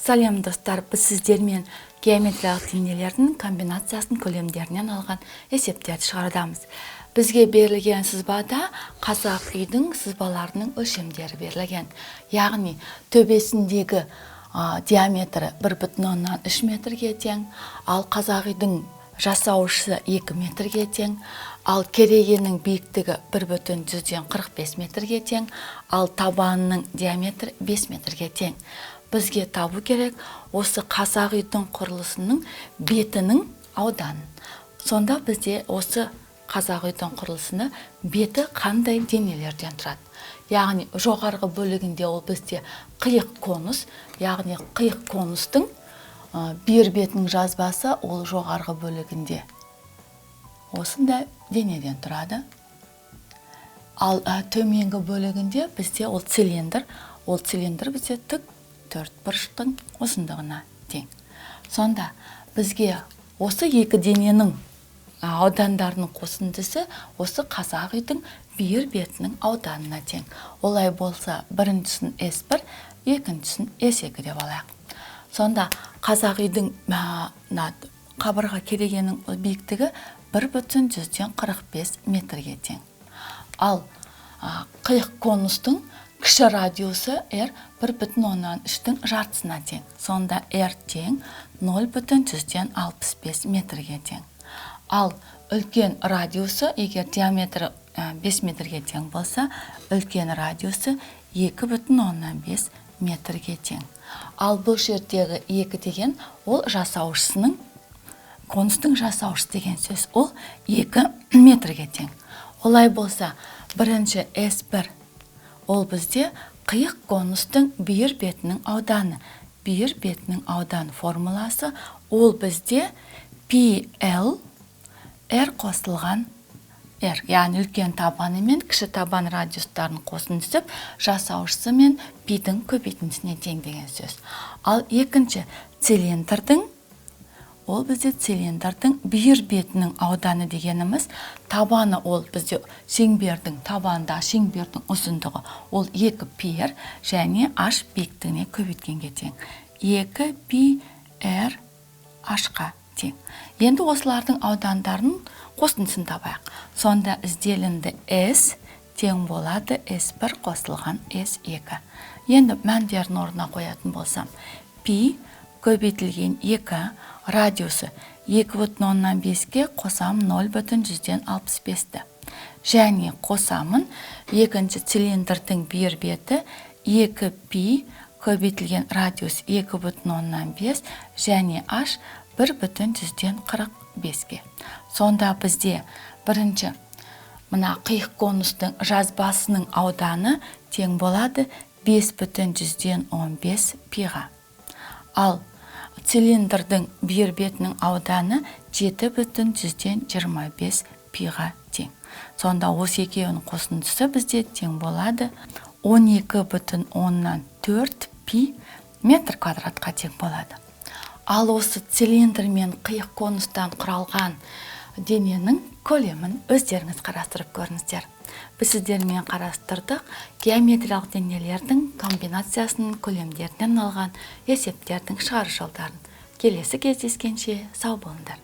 Сәлем достар, біз сіздермен геометриялық денелердің комбинациясын көлемдерінен алған есептерді шығарамыз. Бізге берілген сызбада қазақ үйдің сызбаларының өлшемдері берілген. Яғни төбесіндегі диаметрі 1,3 метрге тең, ал қазақ үйдің жасаушысы 2 метрге тең, ал керегенің биіктігі 1,45 метрге тең, ал табанының диаметрі 5 метрге тең. Бізге табу керек осы қазақ үйдің құрылысының бетінің ауданын. Сонда бізде осы қазақ үйдің құрылысының беті қандай денелерден тұрады? Яғни жоғарғы бөлігінде ол бізде қиық конус, яғни қиық конустың бір бетінің жазбасы ол жоғарғы бөлігінде осындай денеден тұрады. Ал төменгі бөлігінде бізде ол цилиндр бізде тік төрт бұрыштың ұзындығына тең. Сонда бізге осы екі дененің аудандарының қосындысы осы қазақ үйдің бір бетінің ауданына тең. Олай болса, біріншісін S1, екіншісін S2 деп алайық. Сонда қазақ үйдің қабырға керегенің биіктігі 1,45 метрге тең. Ал қиық конустың кіші радиусы R 1,3-тің жартысына тең. Сонда R тең 0,65 метрге тең. Ал үлкен радиусы, егер диаметрі 5 метрге тең болса, үлкен радиусы 2,5 метрге тең. Ал бұл жердегі 2 деген ол жасаушысының, конустың жасаушысы деген сөз, ол 2 метрге тең. Олай болса, бірінші S1 ол бізде қиық конустың бір бетінің ауданы. Бір бетінің аудан формуласы ол бізде PL R қосылған R, яғни үлкен табаны мен кіші табан радиустарын қосындысып, жасаушысы мен пидің көбейтіндісіне тең деген сөз. Ал екінші цилиндрдің, ол бізде цилиндрдің бір бетінің ауданы дегеніміз, табаны ол бізде шеңбердің табанында шеңбердің ұзындығы ол 2πr және h биіктігіне көбейткенге тең. 2πr h-қа тең. Енді осылардың аудандарын қосындысын табайық. Сонда ізделінді S тең болады S1 қосылған S2. Енді мәндерін орнына қоятын болсам, π көбейтілген 2 радиусы 2,5-ке қосам 0,165-ті. Және қосамын екінші цилиндрдің бір беті 2π көбейтілген радиус 2,5 және h 1,145-ке. Сонда бізде бірінші мына қиық конустың жазбасының ауданы тең болады 5,115 пиға. Ал цилиндрдің бір бетінің ауданы 7,125 пиға тең. Сонда осы екеуінің қосындысы бізде тең болады 12,4 пи метр квадратқа тең болады. Ал осы цилиндр мен қиық конустан құралған дененің көлемін өздеріңіз қарастырып көріңіздер. Біз сіздермен қарастырдық геометриялық денелердің комбинациясының көлемдерінен алған есептердің шығару жолдарын. Келесі кездескенше сау болыңдар.